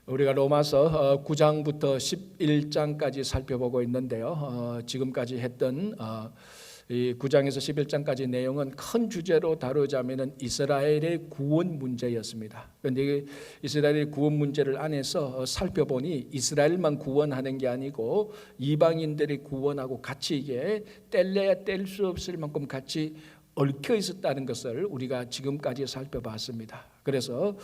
우리가 로마서 9장부터 11장까지 살펴보고 있는데요. 지금까지 했던 이 9장에서 11장까지 내용은 큰 주제로 다루자면은 이스라엘의 구원 문제였습니다. 그런데 이스라엘의 구원 문제를 안에서 살펴보니 이스라엘만 구원하는 게 아니고 이방인들이 구원하고 같이 이게 뗄래야 뗄 수 없을 만큼 같이 얽혀 있었다는 것을 우리가 지금까지 살펴봤습니다. 그래서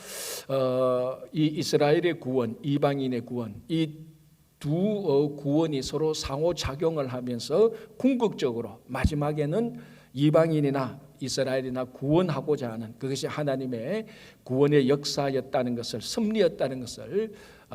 이 이스라엘의 구원, 이방인의 구원, 이 두 구원이 서로 상호작용을 하면서 궁극적으로 마지막에는 이방인이나 이스라엘이나 구원하고자 하는 그것이 하나님의 구원의 역사였다는 것을, 섭리였다는 것을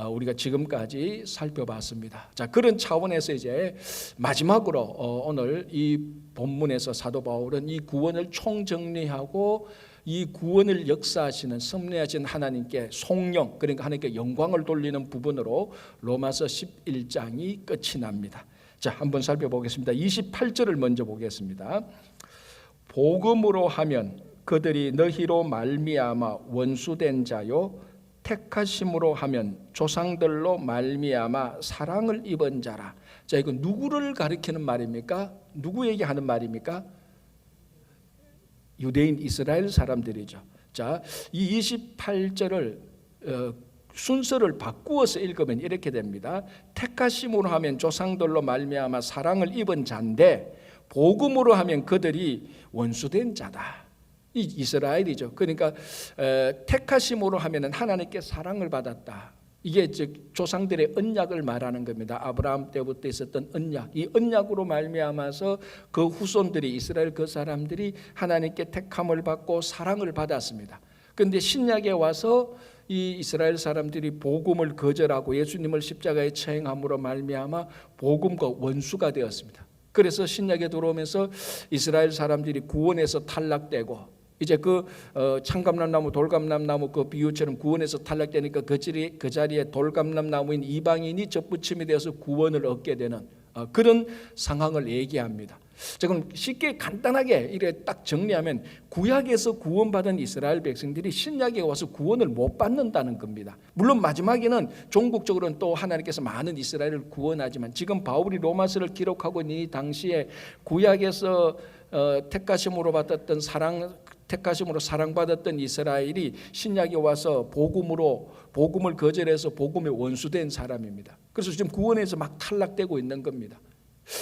우리가 지금까지 살펴봤습니다. 자, 그런 차원에서 이제 마지막으로 오늘 이 본문에서 사도 바울은 이 구원을 총정리하고 이 구원을 역사하시는 섭리하신 하나님께 송영, 그러니까 하나님께 영광을 돌리는 부분으로 로마서 11장이 끝이 납니다. 자, 한번 살펴보겠습니다. 28절을 먼저 보겠습니다. 복음으로 하면 그들이 너희로 말미암아 원수된 자요, 택하심으로 하면 조상들로 말미암아 사랑을 입은 자라. 자, 이건 누구를 가리키는 말입니까? 누구에게 하는 말입니까? 유대인 이스라엘 사람들이죠. 자, 이 28절을 순서를 바꾸어서 읽으면 이렇게 됩니다. 택하심으로 하면 조상들로 말미암아 사랑을 입은 자인데 복음으로 하면 그들이 원수된 자다. 이 이스라엘이죠. 그러니까 택하심으로 하면은 하나님께 사랑을 받았다. 이게 즉 조상들의 언약을 말하는 겁니다. 아브라함 때부터 있었던 언약, 이 언약으로 말미암아서 그 후손들이, 이스라엘 그 사람들이 하나님께 택함을 받고 사랑을 받았습니다. 그런데 신약에 와서 이 이스라엘 사람들이 복음을 거절하고 예수님을 십자가에 처형함으로 말미암아 복음과 원수가 되었습니다. 그래서 신약에 들어오면서 이스라엘 사람들이 구원에서 탈락되고 이제 그 참감람나무, 돌감람나무 그 비유처럼 구원에서 탈락되니까 그 자리에 돌감람나무인 이방인이 접붙임이 되어서 구원을 얻게 되는 그런 상황을 얘기합니다. 자, 그럼 쉽게 간단하게 이렇게 딱 정리하면 구약에서 구원받은 이스라엘 백성들이 신약에 와서 구원을 못 받는다는 겁니다. 물론 마지막에는 종국적으로는 또 하나님께서 많은 이스라엘을 구원하지만 지금 바울이 로마서를 기록하고 있는 이 당시에 구약에서 택하심으로 받았던 택하심으로 사랑받았던 이스라엘이 신약에 와서 복음을 거절해서 복음의 원수된 사람입니다. 그래서 지금 구원에서 막 탈락되고 있는 겁니다.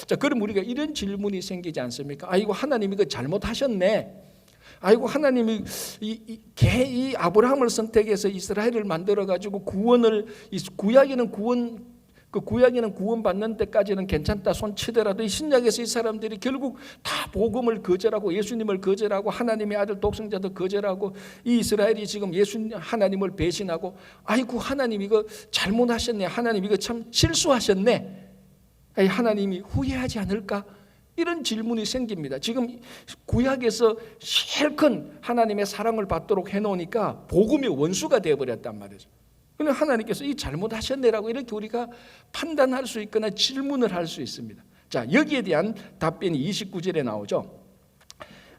자, 그럼 우리가 이런 질문이 생기지 않습니까? 아이고, 하나님이 그 잘못하셨네. 아이고, 하나님이 이 아브라함을 선택해서 이스라엘을 만들어 가지고 구약에는 구원받는 데까지는 괜찮다 손치더라도 이 신약에서 이 사람들이 결국 다 복음을 거절하고 예수님을 거절하고 하나님의 아들 독생자도 거절하고 이 이스라엘이 지금 하나님을 배신하고 아이고, 하나님 이거 잘못하셨네. 하나님 이거 참 실수하셨네. 하나님이 후회하지 않을까? 이런 질문이 생깁니다. 지금 구약에서 실컷 하나님의 사랑을 받도록 해놓으니까 복음의 원수가 되어버렸단 말이죠. 그런데 하나님께서 이 잘못하셨네라고 이렇게 우리가 판단할 수 있거나 질문을 할 수 있습니다. 자, 여기에 대한 답변이 29절에 나오죠.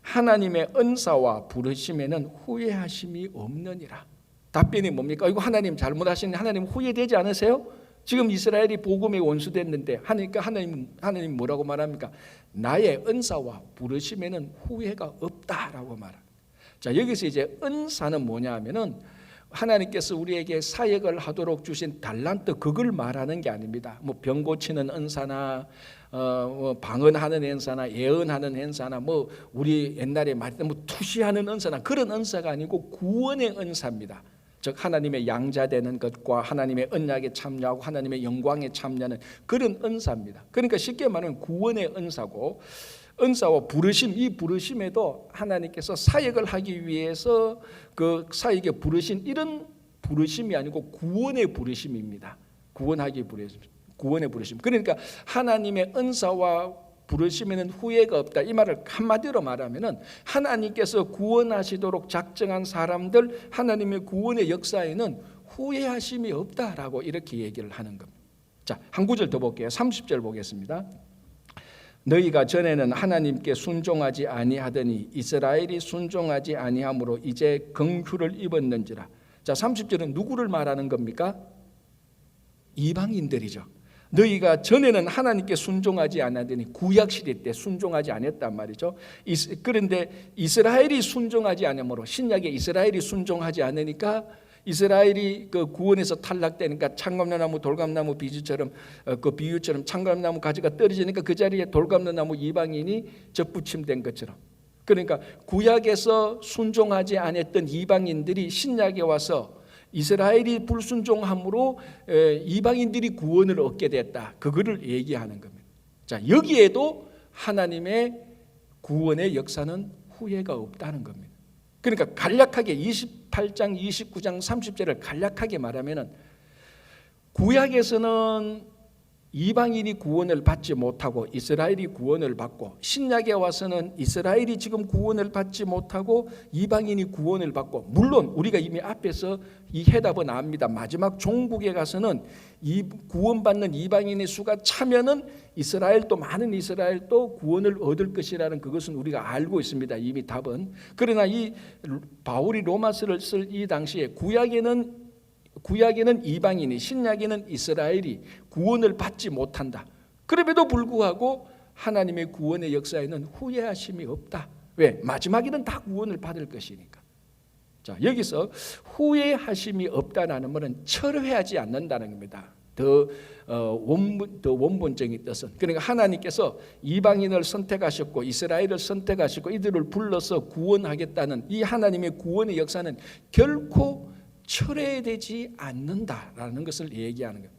하나님의 은사와 부르심에는 후회하심이 없느니라. 답변이 뭡니까? 이거 하나님 잘못하셨네. 하나님 후회되지 않으세요? 지금 이스라엘이 복음의 원수 됐는데 하나님 뭐라고 말합니까? 나의 은사와 부르심에는 후회가 없다라고 말합니다. 자, 여기서 이제 은사는 뭐냐 하면은 하나님께서 우리에게 사역을 하도록 주신 달란트, 그걸 말하는 게 아닙니다. 뭐 병 고치는 은사나 방언하는 은사나 예언하는 은사나 뭐 우리 옛날에 말했던 뭐 투시하는 은사나 그런 은사가 아니고 구원의 은사입니다. 즉 하나님의 양자되는 것과 하나님의 언약에 참여하고 하나님의 영광에 참여하는 그런 은사입니다. 그러니까 쉽게 말하면 구원의 은사고, 은사와 부르심, 이 부르심에도 하나님께서 사역을 하기 위해서 그 사역에 부르신 이런 부르심이 아니고 구원의 부르심입니다. 구원의 부르심. 그러니까 하나님의 은사와 부르심에는 후회가 없다. 이 말을 한마디로 말하면은 하나님께서 구원하시도록 작정한 사람들, 하나님의 구원의 역사에는 후회하심이 없다라고 이렇게 얘기를 하는 겁니다. 자, 한 구절 더 볼게요. 30절 보겠습니다. 너희가 전에는 하나님께 순종하지 아니하더니 이스라엘이 순종하지 아니함으로 이제 긍휼을 입었는지라. 자, 30절은 누구를 말하는 겁니까? 이방인들이죠. 너희가 전에는 하나님께 순종하지 않았더니 구약 시대 때 순종하지 않았단 말이죠. 그런데 이스라엘이 순종하지 않으므로 신약에 이스라엘이 순종하지 않으니까 이스라엘이 그 구원에서 탈락되니까 창감나무 돌감나무 비유처럼 그 비유처럼 창감나무 가지가 떨어지니까 그 자리에 돌감나무 이방인이 접붙임된 것처럼, 그러니까 구약에서 순종하지 않았던 이방인들이 신약에 와서 이스라엘이 불순종함으로 이방인들이 구원을 얻게 됐다. 그거를 얘기하는 겁니다. 자, 여기에도 하나님의 구원의 역사는 후회가 없다는 겁니다. 그러니까 간략하게 28장, 29장, 30절을 간략하게 말하면은 구약에서는 이방인이 구원을 받지 못하고 이스라엘이 구원을 받고, 신약에 와서는 이스라엘이 지금 구원을 받지 못하고 이방인이 구원을 받고, 물론 우리가 이미 앞에서 이 해답은 압니다. 마지막 종국에 가서는 이 구원받는 이방인의 수가 차면은 이스라엘도, 많은 이스라엘도 구원을 얻을 것이라는 그것은 우리가 알고 있습니다. 이미 답은. 그러나 이 바울이 로마서를 쓸 이 당시에 구약에는 이방인이, 신약에는 이스라엘이 구원을 받지 못한다. 그럼에도 불구하고 하나님의 구원의 역사에는 후회하심이 없다. 왜? 마지막에는 다 구원을 받을 것이니까. 자, 여기서 후회하심이 없다는 말은 철회하지 않는다는 겁니다. 더 원본적인 뜻은, 그러니까 하나님께서 이방인을 선택하셨고 이스라엘을 선택하시고 이들을 불러서 구원하겠다는 이 하나님의 구원의 역사는 결코 철회되지 않는다라는 것을 얘기하는 거예요.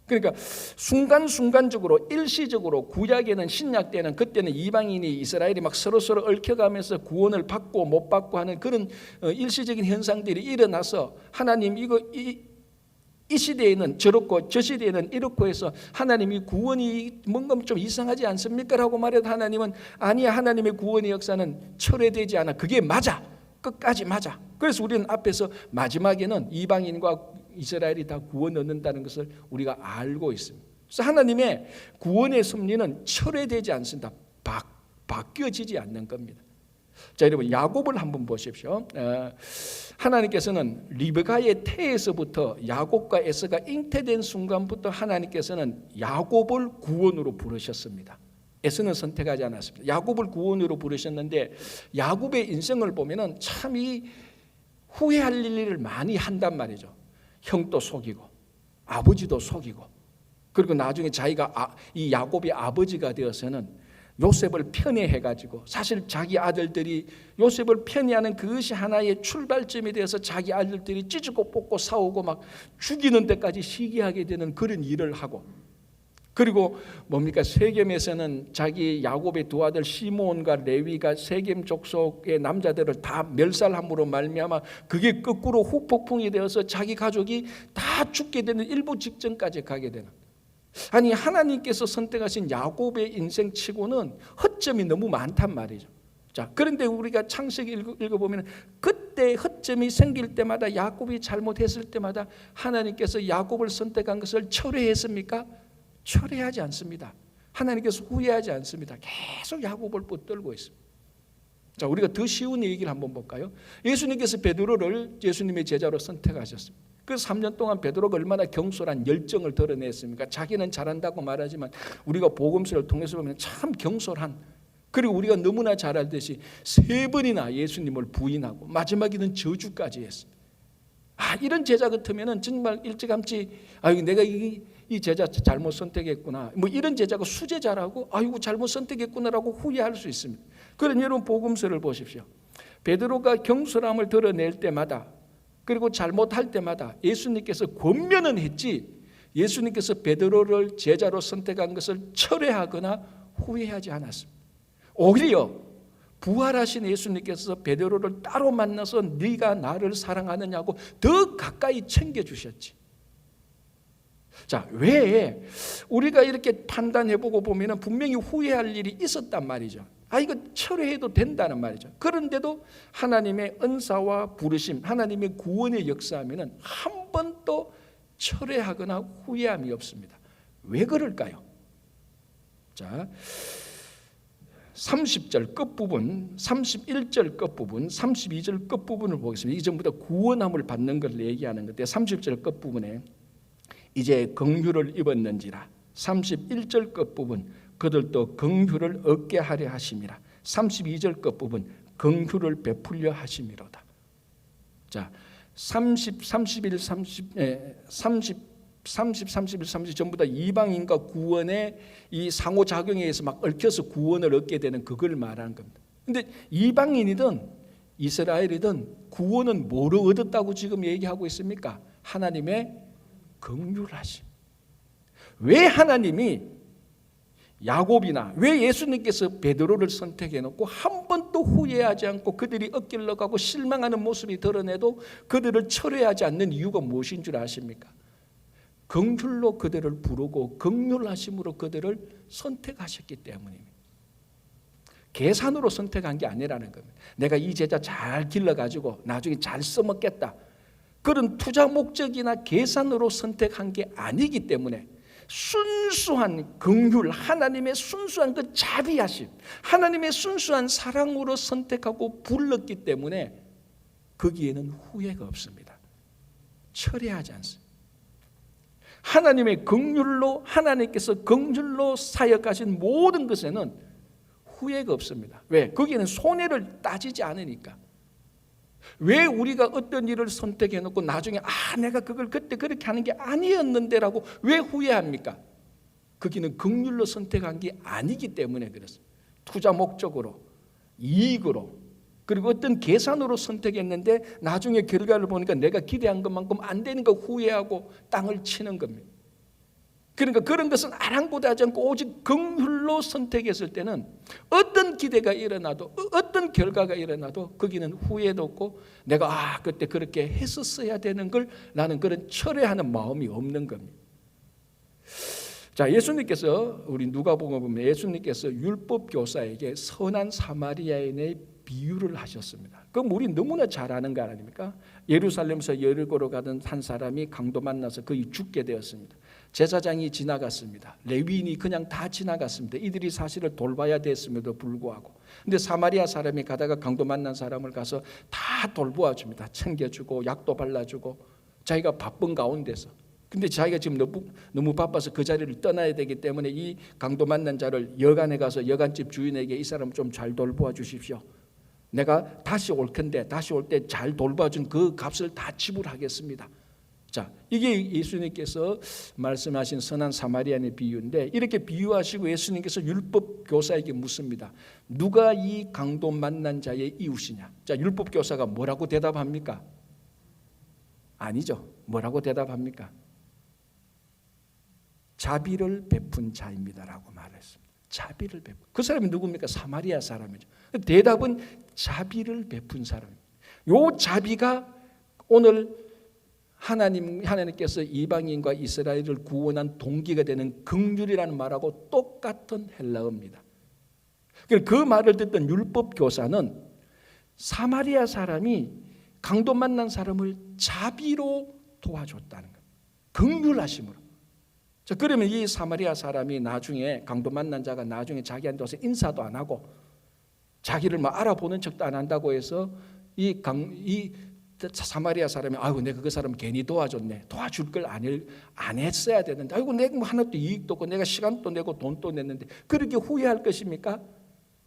그러니까 순간순간적으로 일시적으로 구약에는, 신약 때는, 그때는 이방인이 이스라엘이 막 서로서로 얽혀가면서 구원을 받고 못 받고 하는 그런 일시적인 현상들이 일어나서 하나님 이 시대에는 저렇고 저 시대에는 이렇고 해서 하나님이 구원이 뭔가 좀 이상하지 않습니까? 라고 말해도 하나님은 아니야, 하나님의 구원의 역사는 철회되지 않아. 그게 맞아. 끝까지 맞아. 그래서 우리는 앞에서 마지막에는 이방인과 이스라엘이 다 구원 얻는다는 것을 우리가 알고 있습니다. 그래서 하나님의 구원의 섭리는 철회되지 않습니다. 바뀌어지지 않는 겁니다. 자, 여러분 야곱을 한번 보십시오. 하나님께서는 리브가의 태에서부터 야곱과 에서가 잉태된 순간부터 하나님께서는 야곱을 구원으로 부르셨습니다. 에서는 선택하지 않았습니다. 야곱을 구원으로 부르셨는데 야곱의 인생을 보면은 참 이 후회할 일을 많이 한단 말이죠. 형도 속이고 아버지도 속이고, 그리고 나중에 자기가 이 야곱의 아버지가 되어서는 요셉을 편애해가지고, 사실 자기 아들들이 요셉을 편애하는 그것이 하나의 출발점이 되어서 자기 아들들이 찢고 뽑고 싸우고 막 죽이는 데까지 시기하게 되는 그런 일을 하고, 그리고 뭡니까? 세겜에서는 자기 야곱의 두 아들 시몬과 레위가 세겜 족속의 남자들을 다 멸살함으로 말미암아 그게 거꾸로 후폭풍이 되어서 자기 가족이 다 죽게 되는 일부 직전까지 가게 되는, 아니 하나님께서 선택하신 야곱의 인생치고는 허점이 너무 많단 말이죠. 자, 그런데 우리가 창세기 읽어보면 그때 허점이 생길 때마다, 야곱이 잘못했을 때마다 하나님께서 야곱을 선택한 것을 철회했습니까? 철회하지 않습니다. 하나님께서 후회하지 않습니다. 계속 야곱을 붙들고 있습니다. 자, 우리가 더 쉬운 얘기를 한번 볼까요? 예수님께서 베드로를 예수님의 제자로 선택하셨습니다. 그 3년 동안 베드로가 얼마나 경솔한 열정을 드러냈습니까? 자기는 잘한다고 말하지만 우리가 복음서를 통해서 보면 참 경솔한, 그리고 우리가 너무나 잘 알듯이 3번이나 예수님을 부인하고 마지막에는 저주까지 했습니다. 이런 제자 같으면 정말 일찌감치 내가 이 제자 잘못 선택했구나, 뭐 이런 제자가 수제자라고 아이고 잘못 선택했구나라고 후회할 수 있습니다. 그럼 여러분 복음서를 보십시오. 베드로가 경솔함을 드러낼 때마다, 그리고 잘못할 때마다 예수님께서 권면은 했지, 예수님께서 베드로를 제자로 선택한 것을 철회하거나 후회하지 않았습니다. 오히려 부활하신 예수님께서 베드로를 따로 만나서 네가 나를 사랑하느냐고 더 가까이 챙겨주셨지. 자, 왜 우리가 이렇게 판단해보고 보면 분명히 후회할 일이 있었단 말이죠. 이거 철회해도 된다는 말이죠. 그런데도 하나님의 은사와 부르심, 하나님의 구원의 역사하면 한 번도 철회하거나 후회함이 없습니다. 왜 그럴까요? 자, 30절 끝부분, 31절 끝부분, 32절 끝부분을 보겠습니다. 이전부터 구원함을 받는 걸 얘기하는 건데 30절 끝부분에 이제 긍휼을 입었는지라. 31절 끝부분 그들도 긍휼을 얻게 하려 하심이라. 32절 끝부분 긍휼을 베풀려 하심이로다. 자, 30, 31, 30 전부 다 이방인과 구원의 이 상호작용에 의해서 막 얽혀서 구원을 얻게 되는 그걸 말하는 겁니다. 근데 이방인이든 이스라엘이든 구원은 뭐로 얻었다고 지금 얘기하고 있습니까? 하나님의 긍휼하심. 왜 하나님이 야곱이나 왜 예수님께서 베드로를 선택해 놓고 한 번도 후회하지 않고 그들이 엇길러 가고 실망하는 모습이 드러내도 그들을 철회하지 않는 이유가 무엇인 줄 아십니까? 긍휼로 그들을 부르고 긍휼하심으로 그들을 선택하셨기 때문입니다. 계산으로 선택한 게 아니라는 겁니다. 내가 이 제자 잘 길러가지고 나중에 잘 써먹겠다, 그런 투자 목적이나 계산으로 선택한 게 아니기 때문에 순수한 긍휼, 하나님의 순수한 그 자비하심, 하나님의 순수한 사랑으로 선택하고 불렀기 때문에 거기에는 후회가 없습니다. 철회하지 않습니다. 하나님의 긍휼로, 하나님께서 긍휼로 사역하신 모든 것에는 후회가 없습니다. 왜? 거기에는 손해를 따지지 않으니까. 왜 우리가 어떤 일을 선택해 놓고 나중에 내가 그걸 그때 그렇게 하는 게 아니었는데라고 왜 후회합니까? 거기는 긍휼로 선택한 게 아니기 때문에 그렇습니다. 투자 목적으로, 이익으로, 그리고 어떤 계산으로 선택했는데 나중에 결과를 보니까 내가 기대한 것만큼 안 되는 거 후회하고 땅을 치는 겁니다. 그러니까 그런 것은 아랑곳하지 않고 오직 긍휼로 선택했을 때는 어떤 기대가 일어나도 어떤 결과가 일어나도 거기는 후회도 없고 내가 그때 그렇게 했었어야 되는 걸 나는 그런 철회하는 마음이 없는 겁니다. 자, 예수님께서 우리 누가복음 보면 예수님께서 율법 교사에게 선한 사마리아인의 비유를 하셨습니다. 그럼 우리 너무나 잘 아는 거 아닙니까? 예루살렘에서 여리고로 가던 한 사람이 강도 만나서 거의 죽게 되었습니다. 제사장이 지나갔습니다. 레위인이 그냥 다 지나갔습니다. 이들이 사실을 돌봐야 됐음에도 불구하고. 근데 사마리아 사람이 가다가 강도 만난 사람을 가서 다 돌보아줍니다. 챙겨주고 약도 발라주고 자기가 바쁜 가운데서. 근데 자기가 지금 너무 바빠서 그 자리를 떠나야 되기 때문에 이 강도 만난 자를 여간에 가서 여간집 주인에게 이 사람 좀 잘 돌보아 주십시오. 내가 다시 올 텐데 다시 올 때 잘 돌봐준 그 값을 다 지불하겠습니다. 자, 이게 예수님께서 말씀하신 선한 사마리아인의 비유인데, 이렇게 비유하시고 예수님께서 율법 교사에게 묻습니다. 누가 이 강도 만난 자의 이웃이냐? 자, 율법 교사가 뭐라고 대답합니까? 아니죠. 뭐라고 대답합니까? 자비를 베푼 자입니다라고 말했습니다. 자비를 베푼. 그 사람이 누굽니까? 사마리아 사람이죠. 대답은 자비를 베푼 사람입니다. 요 자비가 오늘 하나님께서 이방인과 이스라엘을 구원한 동기가 되는 긍휼이라는 말하고 똑같은 헬라어입니다. 그 말을 듣던 율법 교사는 사마리아 사람이 강도 만난 사람을 자비로 도와줬다는 거예요. 긍휼하심으로. 자, 그러면 이 사마리아 사람이 나중에 강도 만난 자가 나중에 자기한테 와서 인사도 안 하고 자기를 알아보는 척도 안 한다고 해서 이 사마리아 사람이 내가 그 사람 괜히 도와줬네. 도와줄 걸 안 했어야 되는데 내가 하나도 이익도 없고 내가 시간도 내고 돈도 냈는데 그렇게 후회할 것입니까?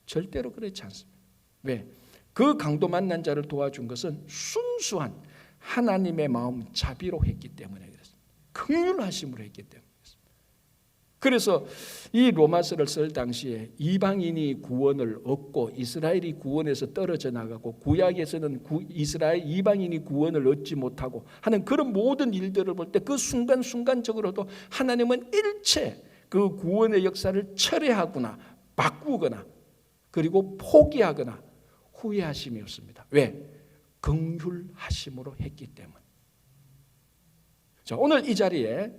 절대로 그렇지 않습니다. 왜? 그 강도 만난 자를 도와준 것은 순수한 하나님의 마음 자비로 했기 때문에 그렇습니다. 긍휼하심으로 했기 때문에. 그래서 이 로마서를 쓸 당시에 이방인이 구원을 얻고 이스라엘이 구원에서 떨어져 나가고 구약에서는 이스라엘 이방인이 구원을 얻지 못하고 하는 그런 모든 일들을 볼 때 그 순간순간적으로도 하나님은 일체 그 구원의 역사를 철회하거나 바꾸거나 그리고 포기하거나 후회하심이 없습니다. 왜? 긍휼하심으로 했기 때문에. 자, 오늘 이 자리에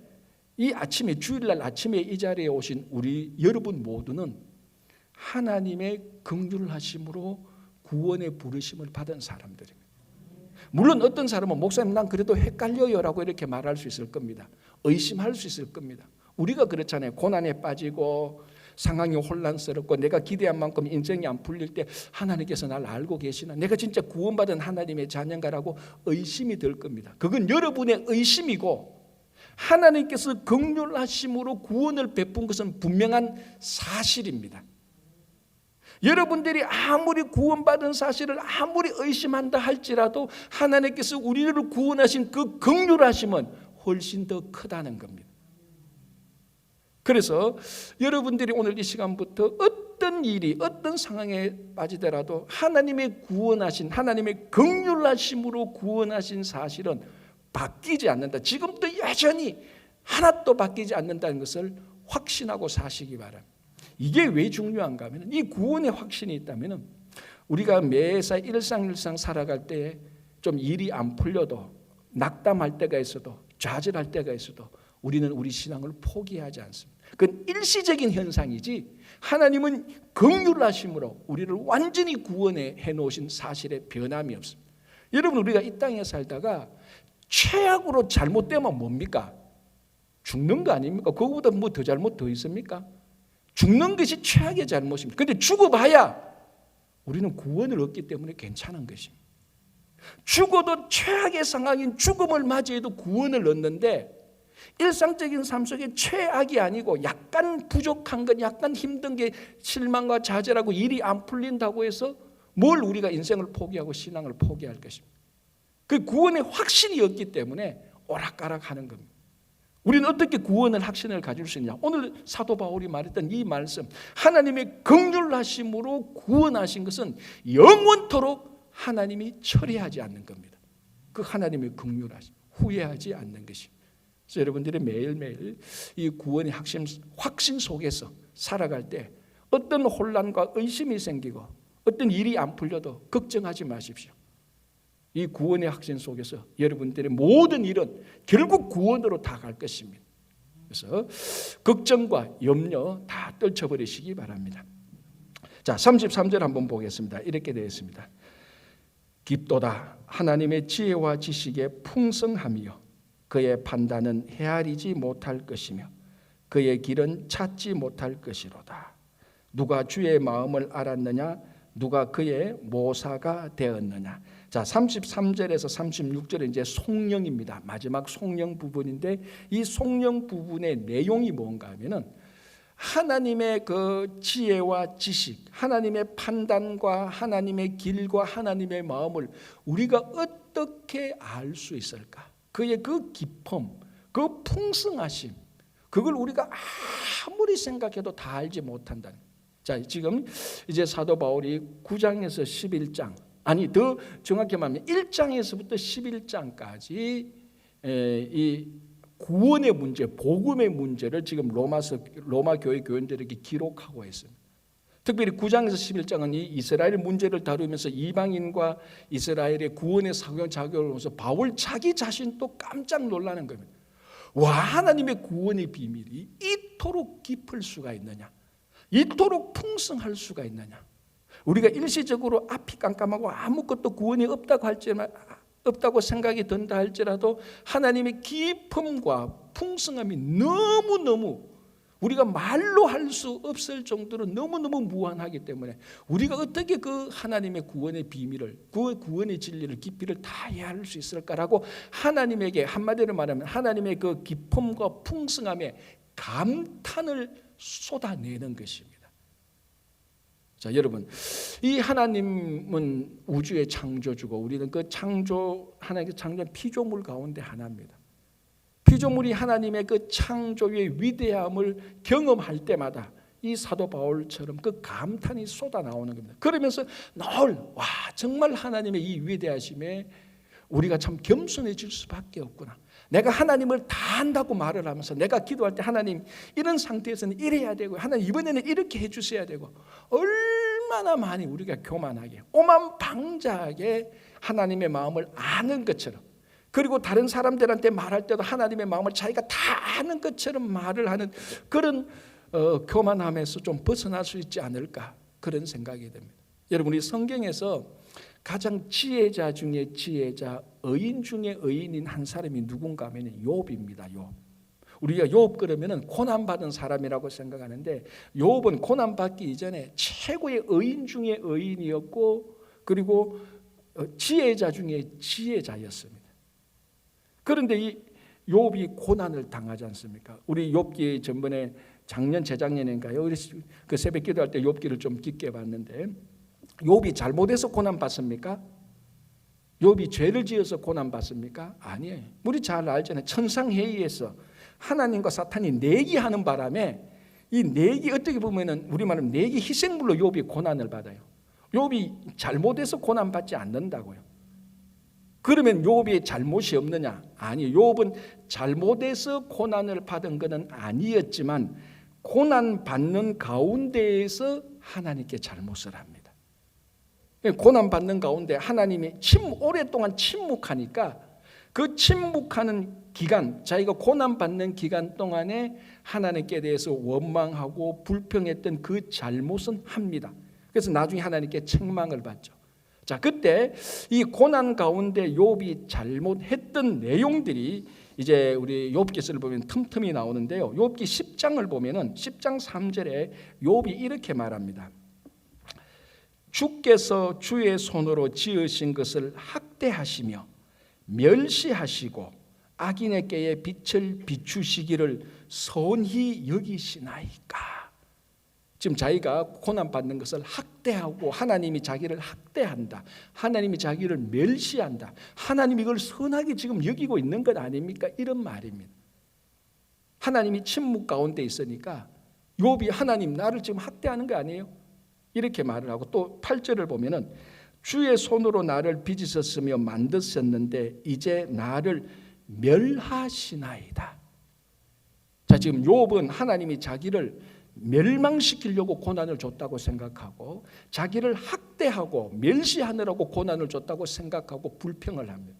이 아침에 주일날 아침에 이 자리에 오신 우리 여러분 모두는 하나님의 긍휼하심으로 구원의 부르심을 받은 사람들입니다. 물론 어떤 사람은 목사님 난 그래도 헷갈려요라고 이렇게 말할 수 있을 겁니다. 의심할 수 있을 겁니다. 우리가 그렇잖아요. 고난에 빠지고 상황이 혼란스럽고 내가 기대한 만큼 인생이 안 풀릴 때 하나님께서 날 알고 계시나? 내가 진짜 구원받은 하나님의 자녀인가라고 의심이 들 겁니다. 그건 여러분의 의심이고 하나님께서 긍휼하심으로 구원을 베푼 것은 분명한 사실입니다. 여러분들이 아무리 구원받은 사실을 아무리 의심한다 할지라도 하나님께서 우리를 구원하신 그 긍휼하심은 훨씬 더 크다는 겁니다. 그래서 여러분들이 오늘 이 시간부터 어떤 일이 어떤 상황에 빠지더라도 하나님의 구원하신 하나님의 긍휼하심으로 구원하신 사실은 바뀌지 않는다. 지금도 여전히 하나도 바뀌지 않는다는 것을 확신하고 사시기 바랍니다. 이게 왜 중요한가 하면 이 구원의 확신이 있다면 우리가 매사 일상 살아갈 때 좀 일이 안 풀려도 낙담할 때가 있어도 좌절할 때가 있어도 우리는 우리 신앙을 포기하지 않습니다. 그건 일시적인 현상이지 하나님은 긍휼하심으로 우리를 완전히 구원해 놓으신 사실에 변함이 없습니다. 여러분 우리가 이 땅에 살다가 최악으로 잘못되면 뭡니까? 죽는 거 아닙니까? 그거보다 뭐 더 잘못 더 있습니까? 죽는 것이 최악의 잘못입니다. 그런데 죽어봐야 우리는 구원을 얻기 때문에 괜찮은 것입니다. 죽어도 최악의 상황인 죽음을 맞이해도 구원을 얻는데 일상적인 삶 속에 최악이 아니고 약간 부족한 것, 약간 힘든 게 실망과 좌절하고 일이 안 풀린다고 해서 뭘 우리가 인생을 포기하고 신앙을 포기할 것입니다. 그 구원의 확신이 없기 때문에 오락가락하는 겁니다. 우리는 어떻게 구원을 확신을 가질 수 있냐? 오늘 사도 바울이 말했던 이 말씀, 하나님의 긍휼하심으로 구원하신 것은 영원토록 하나님이 처리하지 않는 겁니다. 그 하나님의 긍휼하심, 후회하지 않는 것입니다. 그래서 여러분들이 매일매일 이 구원의 확신 속에서 살아갈 때 어떤 혼란과 의심이 생기고 어떤 일이 안 풀려도 걱정하지 마십시오. 이 구원의 확신 속에서 여러분들의 모든 일은 결국 구원으로 다 갈 것입니다. 그래서 걱정과 염려 다 떨쳐버리시기 바랍니다. 자, 33절 한번 보겠습니다. 이렇게 되어 있습니다. 깊도다 하나님의 지혜와 지식에 풍성함이요 그의 판단은 헤아리지 못할 것이며 그의 길은 찾지 못할 것이로다. 누가 주의 마음을 알았느냐? 누가 그의 모사가 되었느냐? 자, 33절에서 36절은 이제 송영입니다. 마지막 송영 부분인데 이 송영 부분의 내용이 뭔가 하면은 하나님의 그 지혜와 지식, 하나님의 판단과 하나님의 길과 하나님의 마음을 우리가 어떻게 알 수 있을까? 그의 그 깊음, 그 풍성하심, 그걸 우리가 아무리 생각해도 다 알지 못한다는. 자, 지금 이제 사도 바울이 9장에서 11장, 아니 더 정확히 말하면 1장에서부터 11장까지 이 구원의 문제, 복음의 문제를 지금 로마 교회 교인들에게 기록하고 있습니다. 특별히 9장에서 11장은 이 이스라엘 문제를 다루면서 이방인과 이스라엘의 구원의 작용을 보면서 바울 자기 자신도 깜짝 놀라는 겁니다. 와, 하나님의 구원의 비밀이 이토록 깊을 수가 있느냐? 이토록 풍성할 수가 있느냐? 우리가 일시적으로 앞이 깜깜하고 아무것도 구원이 없다고 생각이 든다 할지라도 하나님의 깊음과 풍성함이 너무너무 우리가 말로 할 수 없을 정도로 너무너무 무한하기 때문에 우리가 어떻게 그 하나님의 구원의 비밀을, 그 구원의 진리를, 깊이를 다 이해할 수 있을까라고 하나님에게 한마디로 말하면 하나님의 그 깊음과 풍성함에 감탄을 쏟아내는 것입니다. 자, 여러분, 이 하나님은 우주의 창조주고 우리는 그 하나님의 창조 피조물 가운데 하나입니다. 피조물이 하나님의 그 창조의 위대함을 경험할 때마다 이 사도 바울처럼 그 감탄이 쏟아 나오는 겁니다. 그러면서 와, 정말 하나님의 이 위대하심에 우리가 참 겸손해질 수밖에 없구나. 내가 하나님을 다 안다고 말을 하면서 내가 기도할 때 하나님 이런 상태에서는 이래야 되고 하나님 이번에는 이렇게 해주셔야 되고 얼마나 많이 우리가 교만하게 오만방자하게 하나님의 마음을 아는 것처럼 그리고 다른 사람들한테 말할 때도 하나님의 마음을 자기가 다 아는 것처럼 말을 하는 그런 교만함에서 좀 벗어날 수 있지 않을까 그런 생각이 됩니다. 여러분 이 성경에서 가장 지혜자 중에 지혜자, 의인 중에 의인인 한 사람이 누군가 하면 욥입니다. 욥. 우리가 욥 그러면은 고난 받은 사람이라고 생각하는데 욥은 고난 받기 이전에 최고의 의인 중에 의인이었고 그리고 지혜자 중에 지혜자였습니다. 그런데 이 욥이 고난을 당하지 않습니까? 우리 욥기 전번에 작년 재작년인가요? 우리 그 새벽 기도할 때 욥기를 좀 깊게 봤는데 욥이 잘못해서 고난 받습니까? 욥이 죄를 지어서 고난 받습니까? 아니에요. 우리 잘 알잖아요. 천상회의에서 하나님과 사탄이 내기하는 바람에 이 내기, 어떻게 보면은 우리말로 내기 희생물로 욥이 고난을 받아요. 욥이 잘못해서 고난 받지 않는다고요. 그러면 욥이 잘못이 없느냐? 아니요. 욥은 잘못해서 고난을 받은 것은 아니었지만 고난 받는 가운데에서 하나님께 잘못을 합니다. 고난 받는 가운데 하나님이 오랫동안 침묵하니까 그 침묵하는 기간, 자기가 고난 받는 기간 동안에 하나님께 대해서 원망하고 불평했던 그 잘못은 합니다. 그래서 나중에 하나님께 책망을 받죠. 자, 그때 이 고난 가운데 욥이 잘못했던 내용들이 이제 우리 욥기서를 보면 틈틈이 나오는데요. 욥기 10장을 보면은 10장 3절에 욥이 이렇게 말합니다. 주께서 주의 손으로 지으신 것을 학대하시며 멸시하시고 악인에게 빛을 비추시기를 선히 여기시나이까. 지금 자기가 고난받는 것을 학대하고 하나님이 자기를 학대한다. 하나님이 자기를 멸시한다. 하나님이 이걸 선하게 지금 여기고 있는 것 아닙니까? 이런 말입니다. 하나님이 침묵 가운데 있으니까 욥이 하나님 나를 지금 학대하는 거 아니에요? 이렇게 말을 하고 또 8절을 보면은 주의 손으로 나를 빚으셨으며 만드셨는데 이제 나를 멸하시나이다. 자, 지금 욥은 하나님이 자기를 멸망시키려고 고난을 줬다고 생각하고 자기를 학대하고 멸시하느라고 고난을 줬다고 생각하고 불평을 합니다.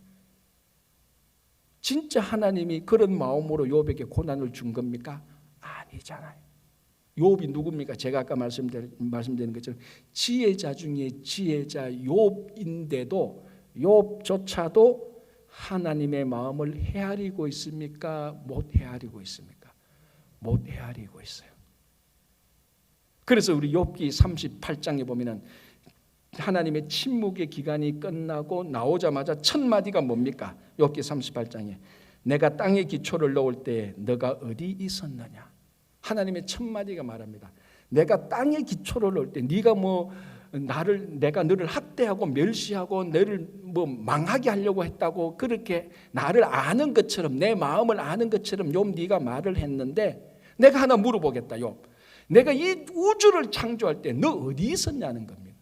진짜 하나님이 그런 마음으로 욥에게 고난을 준 겁니까? 아니잖아요. 욥이 누굽니까? 제가 아까 말씀드린 것처럼 지혜자 중에 지혜자 욥인데도 욥조차도 하나님의 마음을 헤아리고 있습니까? 못 헤아리고 있습니까? 못 헤아리고 있어요. 그래서 우리 욥기 38장에 보면은 하나님의 침묵의 기간이 끝나고 나오자마자 첫 마디가 뭡니까? 욥기 38장에 내가 땅에 기초를 놓을 때 너가 어디 있었느냐? 하나님의 첫 마디가 말합니다. 내가 땅에 기초를 놓을 때 네가 내가 너를 학대하고 멸시하고 너를 망하게 하려고 했다고 그렇게 나를 아는 것처럼 내 마음을 아는 것처럼 욥 네가 말을 했는데 내가 하나 물어보겠다. 욥, 내가 이 우주를 창조할 때 너 어디 있었냐는 겁니다.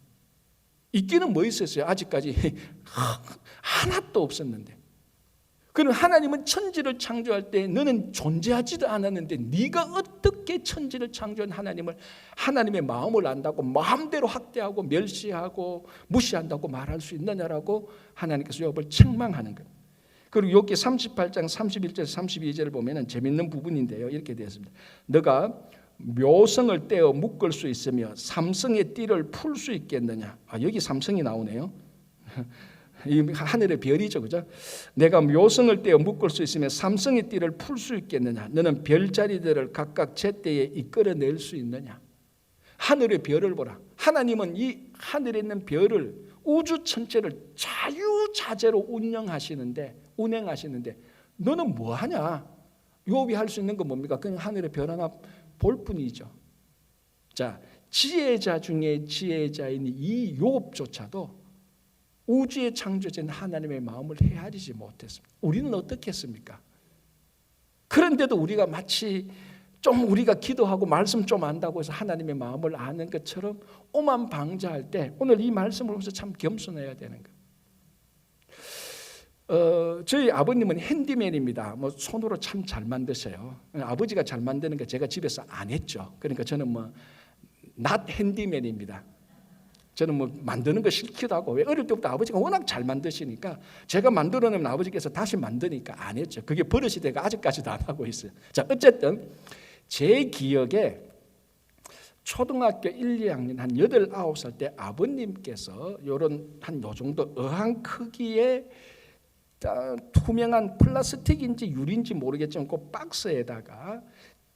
있기는 뭐 있었어요? 아직까지 하나도 없었는데. 그럼 하나님은 천지를 창조할 때 너는 존재하지도 않았는데 네가 어떻게 천지를 창조한 하나님의 마음을 안다고 마음대로 학대하고 멸시하고 무시한다고 말할 수 있느냐라고 하나님께서 욥을 책망하는 거예요. 그리고 욥기 38장 31절 32절을 보면 재밌는 부분인데요. 이렇게 되어 있습니다. 너가 묘성을 떼어 묶을 수 있으며 삼성의 띠를 풀 수 있겠느냐. 여기 삼성이 나오네요. 이 하늘의 별이죠, 그죠? 내가 묘성을 떼어 묶을 수 있으며 삼성의 띠를 풀 수 있겠느냐. 너는 별자리들을 각각 제때에 이끌어낼 수 있느냐. 하늘의 별을 보라. 하나님은 이 하늘에 있는 별을 우주 전체를 자유자재로 운행하시는데 너는 뭐하냐? 욥이 할 수 있는 건 뭡니까? 그냥 하늘의 별 하나 볼 뿐이죠. 자, 지혜자 중에 지혜자인 이 욥조차도 우주의 창조자인 하나님의 마음을 헤아리지 못했습니다. 우리는 어떻게 했습니까? 그런데도 우리가 마치 좀 우리가 기도하고 말씀 좀 안다고 해서 하나님의 마음을 아는 것처럼 오만방자할 때 오늘 이 말씀을 보면서 참 겸손해야 되는 거예요. 저희 아버님은 핸디맨입니다. 손으로 참 잘 만드셔요. 아버지가 잘 만드는 거 제가 집에서 안 했죠. 그러니까 저는 not 핸디맨입니다. 저는 만드는 거 싫기도 하고 왜 어릴 때부터 아버지가 워낙 잘 만드시니까 제가 만들어내면 아버지께서 다시 만드니까 안 했죠. 그게 버릇이 되고 아직까지도 안 하고 있어요. 자, 어쨌든 제 기억에 초등학교 1, 2학년 한 8, 9살 때 아버님께서 요런 한 요 정도 어항 크기의 투명한 플라스틱인지 유리인지 모르겠지만 그 박스에다가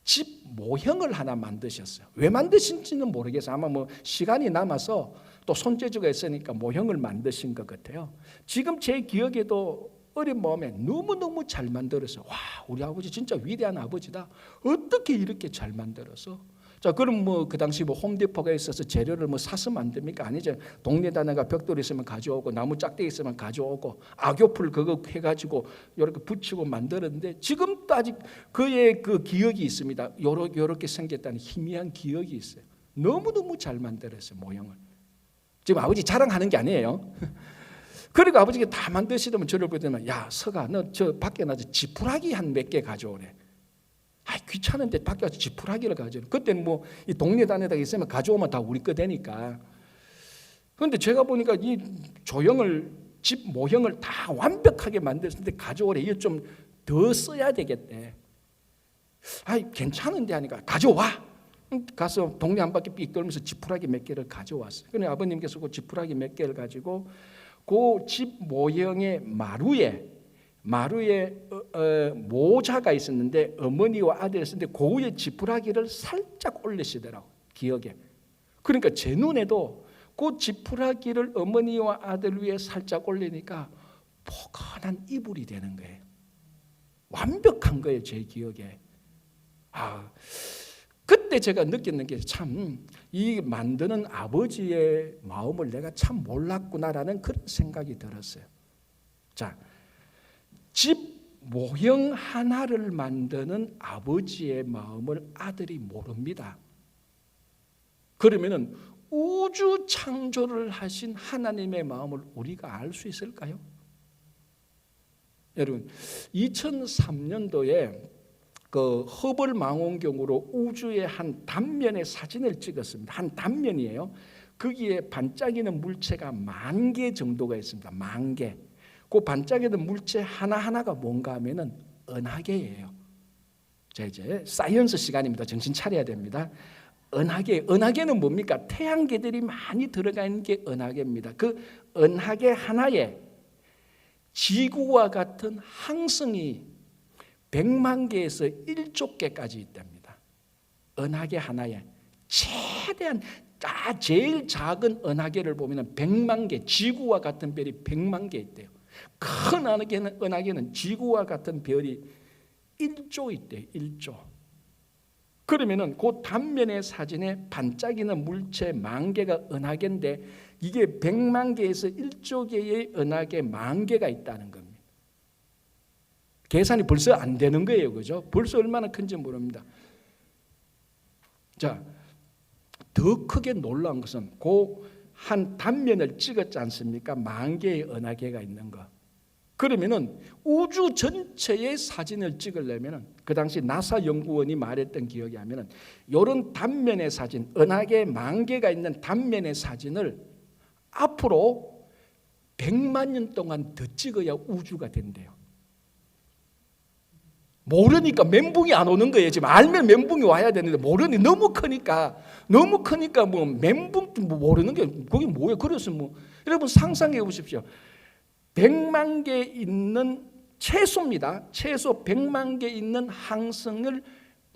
집 모형을 하나 만드셨어요. 왜 만드신지는 모르겠어요. 아마 시간이 남아서 또 손재주가 있으니까 모형을 만드신 것 같아요. 지금 제 기억에도 어린 마음에 너무너무 잘 만들어서 와, 우리 아버지 진짜 위대한 아버지다. 어떻게 이렇게 잘 만들어서? 자, 그럼 뭐 그 당시 뭐 홈디포가 있어서 재료를 뭐 사서 만듭니까? 아니죠. 동네 다네가 벽돌 있으면 가져오고 나무 짝대기 있으면 가져오고 악교풀 그거 해가지고 이렇게 붙이고 만들었는데 지금도 아직 그의 그 기억이 있습니다. 요렇게 생겼다는 희미한 기억이 있어요. 너무너무 잘 만들었어요, 모형을. 지금 아버지 자랑하는 게 아니에요. 그리고 아버지가 다 만드시더면 저를 보더니 야, 서가 너 저 밖에 나서 지푸라기 한 몇 개 가져오래. 아, 귀찮은데 밖에 가서 지푸라기를 가져오래. 그때는 뭐 이 동네 단에다가 있으면 가져오면 다 우리 거 되니까. 그런데 제가 보니까 이 조형을 집 모형을 다 완벽하게 만들었는데 가져오래. 이거 좀 더 써야 되겠대. 아이, 괜찮은데 하니까 가져와. 가서 동네 한 바퀴 삑 돌면서 지푸라기 몇 개를 가져왔어요. 그런데 아버님께서 그 지푸라기 몇 개를 가지고 그 집 모형의 마루에 모자가 있었는데 어머니와 아들이 있었는데 그 위에 지푸라기를 살짝 올리시더라고, 기억에. 그러니까 제 눈에도 그 지푸라기를 어머니와 아들 위에 살짝 올리니까 포근한 이불이 되는 거예요. 완벽한 거예요, 제 기억에. 그때 제가 느꼈는 게 참 이 만드는 아버지의 마음을 내가 참 몰랐구나라는 그런 생각이 들었어요. 자, 집 모형 하나를 만드는 아버지의 마음을 아들이 모릅니다. 그러면은 우주 창조를 하신 하나님의 마음을 우리가 알 수 있을까요? 여러분, 2003년도에 그 허블 망원경으로 우주의 한 단면의 사진을 찍었습니다. 한 단면이에요. 거기에 반짝이는 물체가 10,000개 정도가 있습니다. 10,000개. 그 반짝이는 물체 하나하나가 뭔가 하면은 은하계예요. 자, 이제 사이언스 시간입니다. 정신 차려야 됩니다. 은하계는 뭡니까? 태양계들이 많이 들어가 있는 게 은하계입니다. 그 은하계 하나에 지구와 같은 항성이 100만 개에서 1조 개까지 있답니다. 은하계 하나에 최대한 제일 작은 은하계를 보면 100만 개, 지구와 같은 별이 100만 개 있대요. 큰 은하계는 지구와 같은 별이 1조 있대요. 1조. 그러면은 그 단면의 사진에 반짝이는 물체 10,000개가 은하계인데 이게 100만 개에서 1조 개의 은하계 10,000개가 있다는 겁니다. 계산이 벌써 안 되는 거예요. 그죠? 벌써 얼마나 큰지 모릅니다. 자, 더 크게 놀라운 것은 그 한 단면을 찍었지 않습니까? 10,000개의 은하계가 있는 거. 그러면은 우주 전체의 사진을 찍으려면은 그 당시 나사 연구원이 말했던 기억이 하면은 이런 단면의 사진, 은하계 10,000개가 있는 단면의 사진을 앞으로 100만 년 동안 더 찍어야 우주가 된대요. 모르니까 멘붕이 안 오는 거예요. 지금 알면 멘붕이 와야 되는데 모르니 너무 크니까 뭐 멘붕 뭐 모르는 게 그게 뭐예요? 그래서 뭐 여러분 상상해 보십시오. 100만 개 있는 최소입니다. 최소 100만 개 있는 항성을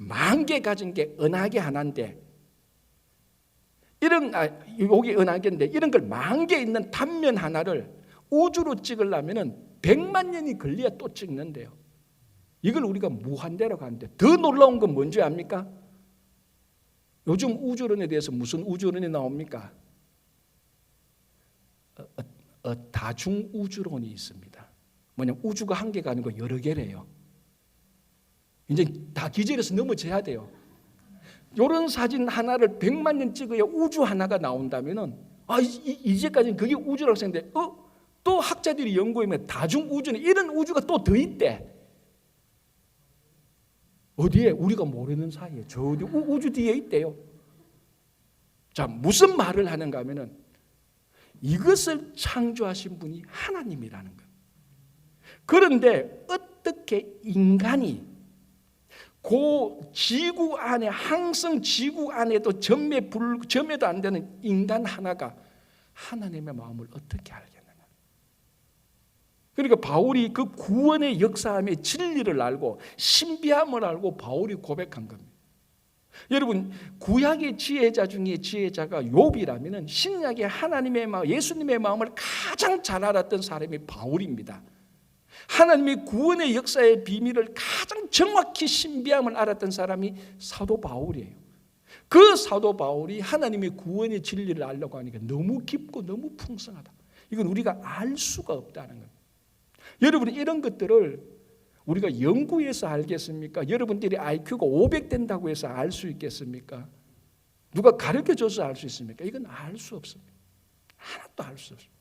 10,000개 가진 게 은하계 하나인데 여기 은하계인데 이런 걸 10,000개 있는 단면 하나를 우주로 찍으려면은 100만 년이 걸려야 또 찍는데요. 이걸 우리가 무한대로 가는데 더 놀라운 건 뭔지 압니까? 요즘 우주론에 대해서 무슨 우주론이 나옵니까? 다중 우주론이 있습니다. 뭐냐면 우주가 한 개가 아니고 여러 개래요. 이제 다 기절해서 넘어져야 돼요. 이런 사진 하나를 100만 년 찍어야 우주 하나가 나온다면은 이제까지는 그게 우주라고 생각했는데 또 학자들이 연구하면 다중 우주는 이런 우주가 또 더 있대. 어디에? 우리가 모르는 사이에 저 어디 우주 뒤에 있대요. 자, 무슨 말을 하는가 하면은 이것을 창조하신 분이 하나님이라는 거예요. 그런데 어떻게 인간이 그 지구 안에 항성 지구 안에도 점에도 안 되는 인간 하나가 하나님의 마음을 어떻게 알겠느냐. 그러니까 바울이 그 구원의 역사함의 진리를 알고 신비함을 알고 바울이 고백한 겁니다. 여러분, 구약의 지혜자 중에 지혜자가 욥이라면 신약의 하나님의 마음, 예수님의 마음을 가장 잘 알았던 사람이 바울입니다. 하나님의 구원의 역사의 비밀을 가장 정확히 신비함을 알았던 사람이 사도 바울이에요. 그 사도 바울이 하나님의 구원의 진리를 알려고 하니까 너무 깊고 너무 풍성하다. 이건 우리가 알 수가 없다는 겁니다. 여러분, 이런 것들을 우리가 연구해서 알겠습니까? 여러분들이 IQ가 500 된다고 해서 알 수 있겠습니까? 누가 가르쳐줘서 알 수 있습니까? 이건 알 수 없습니다. 하나도 알 수 없습니다.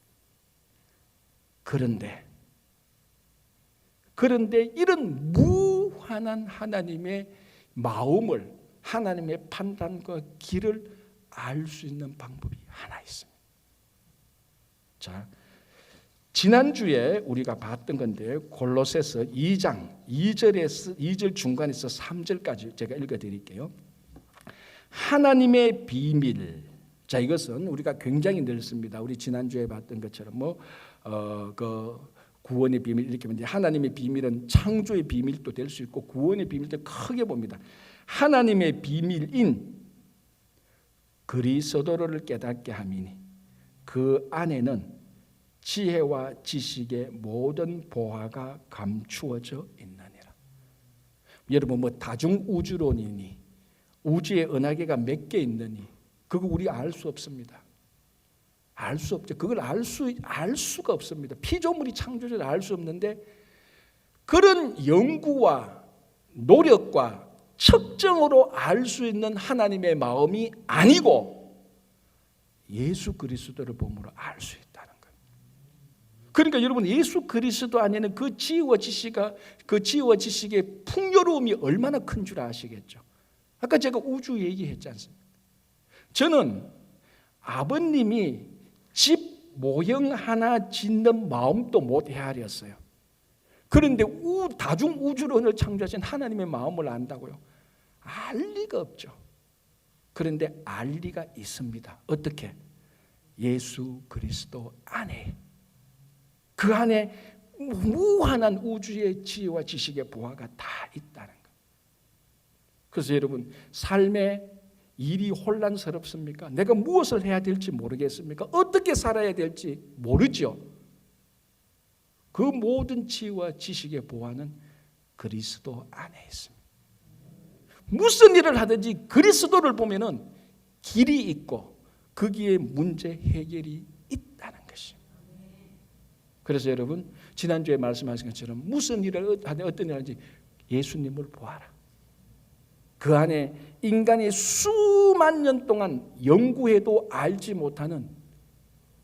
그런데 이런 무한한 하나님의 마음을, 하나님의 판단과 길을 알 수 있는 방법이 하나 있습니다. 자, 지난주에 우리가 봤던 건데 골로새서 2장 2절 중간에서 3절까지 제가 읽어드릴게요. 하나님의 비밀. 자, 이것은 우리가 굉장히 넓습니다. 우리 지난주에 봤던 것처럼 구원의 비밀 이렇게 보면 하나님의 비밀은 창조의 비밀도 될 수 있고 구원의 비밀도 크게 봅니다. 하나님의 비밀인 그리스도를 깨닫게 함이니 그 안에는 지혜와 지식의 모든 보화가 감추어져 있느니라. 여러분, 다중우주론이니 우주의 은하계가 몇 개 있느니 그거 우리 알 수 없습니다. 알 수 없죠. 그걸 알 수가 없습니다. 피조물이 창조를 알 수 없는데 그런 연구와 노력과 측정으로 알 수 있는 하나님의 마음이 아니고 예수 그리스도를 보므로 알 수 있다는 거예요. 그러니까 여러분, 예수 그리스도 안에는 그 지혜와 지식의 풍요로움이 얼마나 큰 줄 아시겠죠? 아까 제가 우주 얘기했지 않습니까? 저는 아버님이 집 모형 하나 짓는 마음도 못 헤아렸어요. 그런데 다중우주론을 창조하신 하나님의 마음을 안다고요? 알 리가 없죠. 그런데 알 리가 있습니다. 어떻게? 예수 그리스도 안에. 그 안에 무한한 우주의 지혜와 지식의 보화가 다 있다는 거예요. 그래서 여러분, 삶에 일이 혼란스럽습니까? 내가 무엇을 해야 될지 모르겠습니까? 어떻게 살아야 될지 모르죠. 그 모든 지혜와 지식의 보화는 그리스도 안에 있습니다. 무슨 일을 하든지 그리스도를 보면은 길이 있고 거기에 문제 해결이 있다는 것입니다. 그래서 여러분, 지난주에 말씀하신 것처럼 무슨 일을 하든 어떤 일을 하든지 예수님을 보아라. 그 안에 인간이 수만 년 동안 연구해도 알지 못하는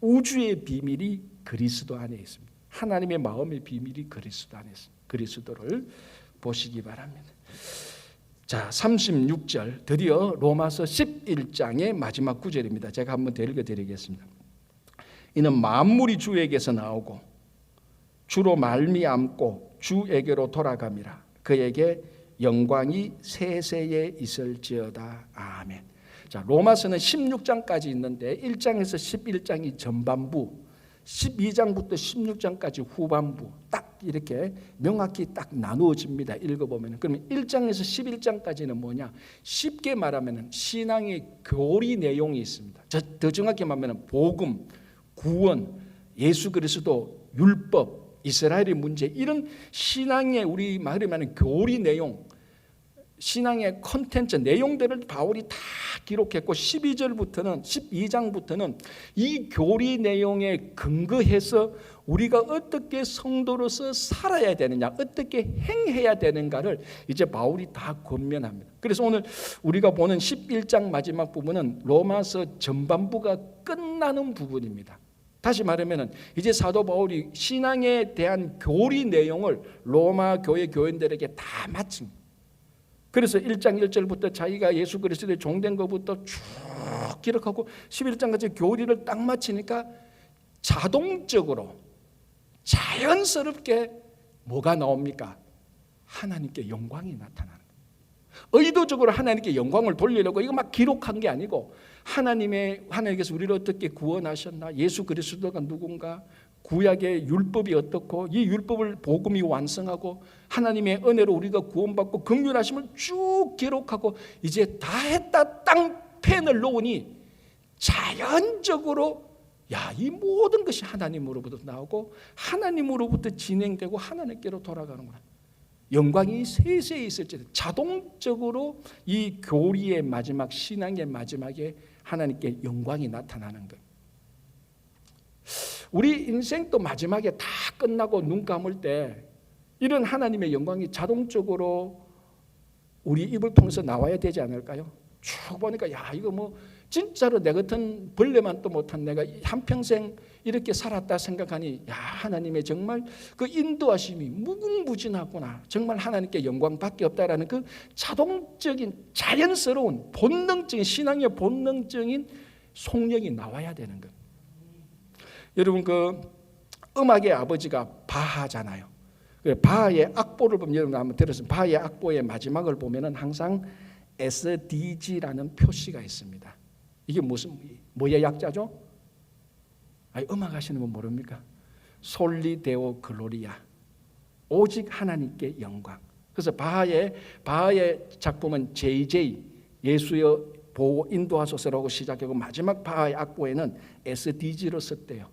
우주의 비밀이 그리스도 안에 있습니다. 하나님의 마음의 비밀이 그리스도 안에 있습니다. 그리스도를 보시기 바랍니다. 자, 36절, 드디어 로마서 11장의 마지막 구절입니다. 제가 한번 더 읽어드리겠습니다. 이는 만물이 주에게서 나오고 주로 말미암고 주에게로 돌아감이라. 그에게 영광이 세세에 있을지어다. 아멘. 자, 로마서는 16장까지 있는데 1장에서 11장이 전반부, 12장부터 16장까지 후반부, 딱 이렇게 명확히 딱 나누어집니다. 읽어보면. 그러면 1장에서 11장까지는 뭐냐? 쉽게 말하면 신앙의 교리 내용이 있습니다. 더 정확히 말하면 복음, 구원, 예수 그리스도, 율법, 이스라엘의 문제, 이런 신앙의 우리 말이 말하는 교리 내용, 신앙의 콘텐츠 내용들을 바울이 다 기록했고 12장부터는 이 교리 내용에 근거해서 우리가 어떻게 성도로서 살아야 되느냐, 어떻게 행해야 되는가를 이제 바울이 다 권면합니다. 그래서 오늘 우리가 보는 11장 마지막 부분은 로마서 전반부가 끝나는 부분입니다. 다시 말하면 이제 사도 바울이 신앙에 대한 교리 내용을 로마 교회 교인들에게 다 마친. 그래서 1장 1절부터 자기가 예수 그리스도의 종된 것부터 쭉 기록하고 11장까지 교리를 딱 마치니까 자동적으로 자연스럽게 뭐가 나옵니까? 하나님께 영광이 나타나는 거예요. 의도적으로 하나님께 영광을 돌리려고 이거 막 기록한 게 아니고 하나님께서 우리를 어떻게 구원하셨나, 예수 그리스도가 누군가, 구약의 율법이 어떻고 이 율법을 복음이 완성하고 하나님의 은혜로 우리가 구원받고 긍휼하심을 쭉 기록하고 이제 다 했다 땅 펜을 놓으니 자연적으로 야, 이 모든 것이 하나님으로부터 나오고 하나님으로부터 진행되고 하나님께로 돌아가는구나. 영광이 세세히 있을지라도 자동적으로 이 교리의 마지막, 신앙의 마지막에 하나님께 영광이 나타나는 것. 우리 인생도 마지막에 다 끝나고 눈 감을 때 이런 하나님의 영광이 자동적으로 우리 입을 통해서 나와야 되지 않을까요? 쭉 보니까 야, 이거 뭐 진짜로 내 같은 벌레만 또 못한 내가 한평생 이렇게 살았다 생각하니, 야, 하나님의 정말 그 인도하심이 무궁무진하구나. 정말 하나님께 영광밖에 없다라는 그 자동적인 자연스러운 본능적인 신앙의 본능적인 속령이 나와야 되는 것. 여러분, 그 음악의 아버지가 바하잖아요. 바하의 악보를 보면, 여러분 한번 들었으면 바하의 악보의 마지막을 보면은 항상 SDG라는 표시가 있습니다. 이게 뭐의 약자죠? 아니, 음악 하시는 분 모릅니까? 솔리 데오 글로리아, 오직 하나님께 영광. 그래서 바하의 작품은 JJ, 예수여 보호 인도하소서라고 시작하고 마지막 바하의 악보에는 SDG로 썼대요.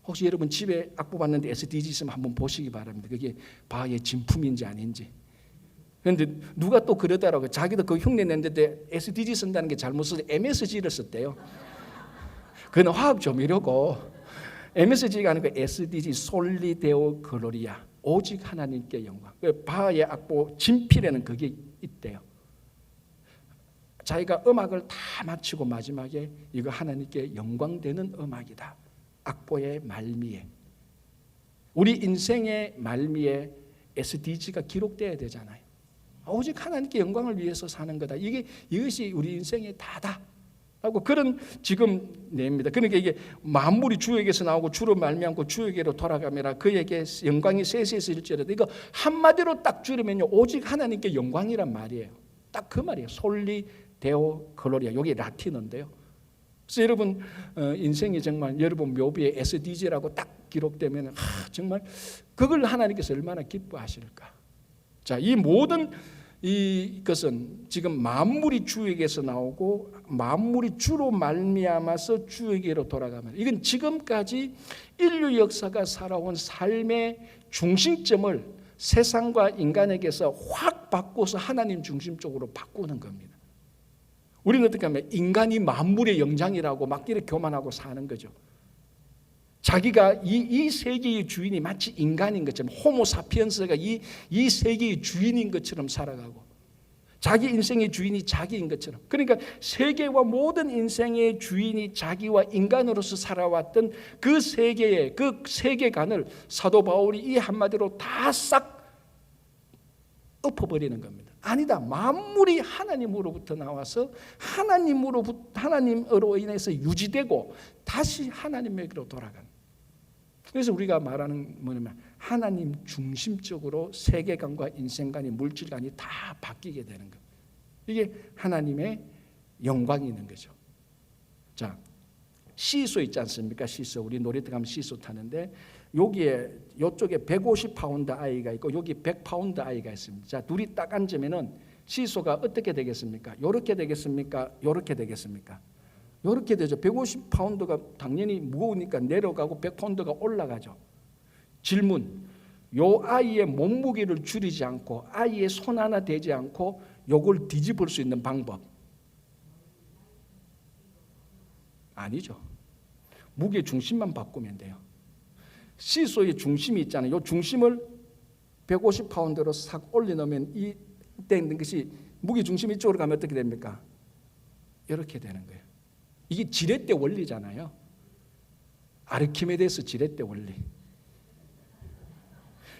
혹시 여러분 집에 악보 봤는데 SDG 있으면 한번 보시기 바랍니다. 그게 바하의 진품인지 아닌지. 그런데 누가 또 그러더라고요. 자기도 그 흉내 냈는데 SDG 쓴다는 게 잘못 써서 MSG를 썼대요. 그건 화학 조미료고, MSG가 아니고 SDG, 솔리데오 글로리아, 오직 하나님께 영광. 바하의 악보 진필에는 그게 있대요. 자기가 음악을 다 마치고 마지막에 이거 하나님께 영광되는 음악이다. 악보의 말미에, 우리 인생의 말미에 SDG가 기록돼야 되잖아요. 오직 하나님께 영광을 위해서 사는 거다. 이것이 우리 인생의 다다. 라고 그런 지금 냅니다. 그러니까 이게 만물이 주에게서 나오고 주로 말미암고 주에게로 돌아가매라. 그에게 영광이 세세일지라도, 이거 한마디로 딱 줄이면요, 오직 하나님께 영광이란 말이에요. 딱 그 말이에요. 솔리 데오 글로리아. 이게 라틴어인데요. 그래서 여러분 인생이 정말 여러분 묘비에 SDG라고 딱 기록되면 정말 그걸 하나님께서 얼마나 기뻐하실까. 자, 이 모든 이것은 지금 만물이 주에게서 나오고 만물이 주로 말미암아서 주에게로 돌아가면, 이건 지금까지 인류 역사가 살아온 삶의 중심점을 세상과 인간에게서 확 바꿔서 하나님 중심적으로 바꾸는 겁니다. 우리는 어떻게 하면 인간이 만물의 영장이라고 막 이렇게 교만하고 사는 거죠. 자기가 이 세계의 주인이 마치 인간인 것처럼, 호모사피엔스가 이 세계의 주인인 것처럼 살아가고, 자기 인생의 주인이 자기인 것처럼. 그러니까 세계와 모든 인생의 주인이 자기와 인간으로서 살아왔던 그 세계의 그 세계관을 사도 바울이 이 한마디로 다 싹 엎어버리는 겁니다. 아니다. 만물이 하나님으로부터 나와서 하나님으로 인해서 유지되고 다시 하나님에게로 돌아가는. 그래서 우리가 말하는 뭐냐면 하나님 중심적으로 세계관과 인생관이, 물질관이 다 바뀌게 되는 것. 이게 하나님의 영광이 있는 거죠. 자, 시소 있지 않습니까? 시소. 우리 놀이터 가면 시소 타는데 여기에 이쪽에 150파운드 아이가 있고 여기 100파운드 아이가 있습니다. 자, 둘이 딱 앉으면은 시소가 어떻게 되겠습니까? 요렇게 되겠습니까? 요렇게 되겠습니까? 요렇게 되죠. 150파운드가 당연히 무거우니까 내려가고 100파운드가 올라가죠. 질문. 요 아이의 몸무게를 줄이지 않고 아이의 손 하나 대지 않고 요걸 뒤집을 수 있는 방법. 아니죠. 무게 중심만 바꾸면 돼요. 시소의 중심이 있잖아요. 요 중심을 150파운드로 싹 올려놓으면 이 있는 것이 무게 중심이 이쪽으로 가면 어떻게 됩니까? 이렇게 되는 거예요. 이게 지렛대 원리잖아요. 아르키메데스 지렛대 원리.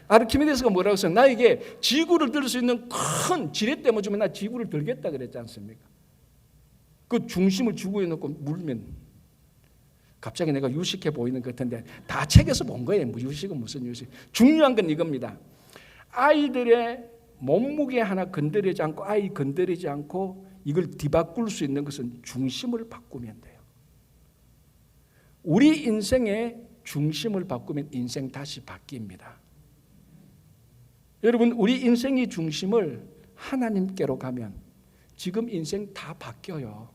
아르키메데스가 뭐라고 했어요? 나에게 지구를 들 수 있는 큰 지렛대만 주면 나 지구를 들겠다 그랬지 않습니까? 그 중심을 지구에 넣고 물면 갑자기 내가 유식해 보이는 것 같은데 다 책에서 본 거예요. 뭐 유식은 무슨 유식. 중요한 건 이겁니다. 아이들의 몸무게 하나 건드리지 않고, 아이 건드리지 않고 이걸 뒤바꿀 수 있는 것은 중심을 바꾸면 돼요. 우리 인생의 중심을 바꾸면 인생 다시 바뀝니다. 여러분, 우리 인생의 중심을 하나님께로 가면 지금 인생 다 바뀌어요.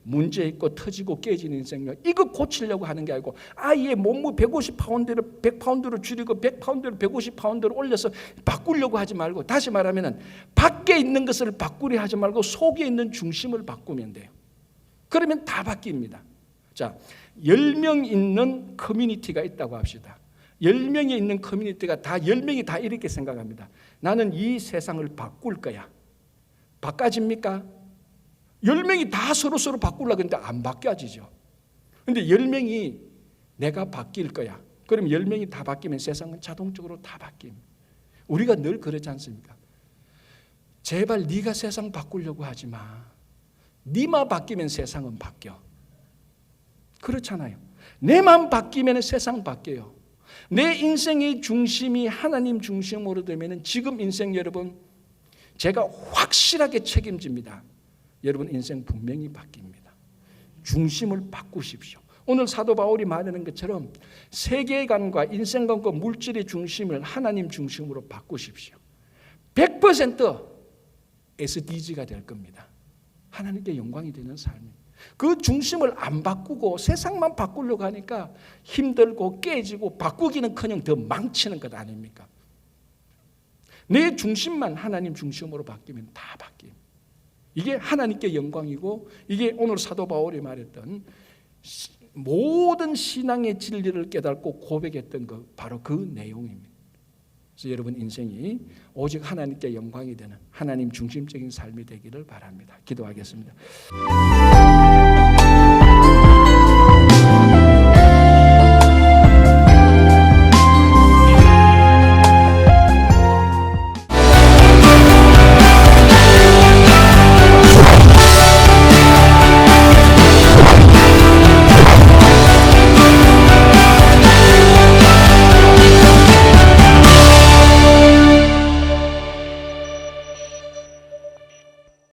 문제 있고 터지고 깨지는 인생요. 이거 고치려고 하는 게 아니고 아예 몸무 150파운드를 100파운드로 줄이고 100파운드를 150파운드로 올려서 바꾸려고 하지 말고, 다시 말하면 밖에 있는 것을 바꾸려 하지 말고 속에 있는 중심을 바꾸면 돼요. 그러면 다 바뀝니다. 자, 10명 있는 커뮤니티가 있다고 합시다. 10명이 있는 커뮤니티가 다 10명이 다 이렇게 생각합니다. 나는 이 세상을 바꿀 거야. 바꿔집니까? 10명이 다 서로 바꾸려고 했는데 안 바뀌어지죠. 그런데 10명이 내가 바뀔 거야. 그럼 10명이 다 바뀌면 세상은 자동적으로 다 바뀝니다. 우리가 늘 그렇지 않습니까? 제발 네가 세상 바꾸려고 하지 마. 네만 바뀌면 세상은 바뀌어. 그렇잖아요. 내만 바뀌면 세상 바뀌어요. 내 인생의 중심이 하나님 중심으로 되면 지금 인생 여러분, 제가 확실하게 책임집니다. 여러분 인생 분명히 바뀝니다. 중심을 바꾸십시오. 오늘 사도 바울이 말하는 것처럼 세계관과 인생관과 물질의 중심을 하나님 중심으로 바꾸십시오. 100% SDG가 될 겁니다. 하나님께 영광이 되는 삶입니다. 그 중심을 안 바꾸고 세상만 바꾸려고 하니까 힘들고 깨지고 바꾸기는커녕 더 망치는 것 아닙니까? 내 중심만 하나님 중심으로 바뀌면 다 바뀝니다. 이게 하나님께 영광이고, 이게 오늘 사도 바울이 말했던 모든 신앙의 진리를 깨닫고 고백했던 것, 바로 그 내용입니다. 그래서 여러분 인생이 오직 하나님께 영광이 되는 하나님 중심적인 삶이 되기를 바랍니다. 기도하겠습니다.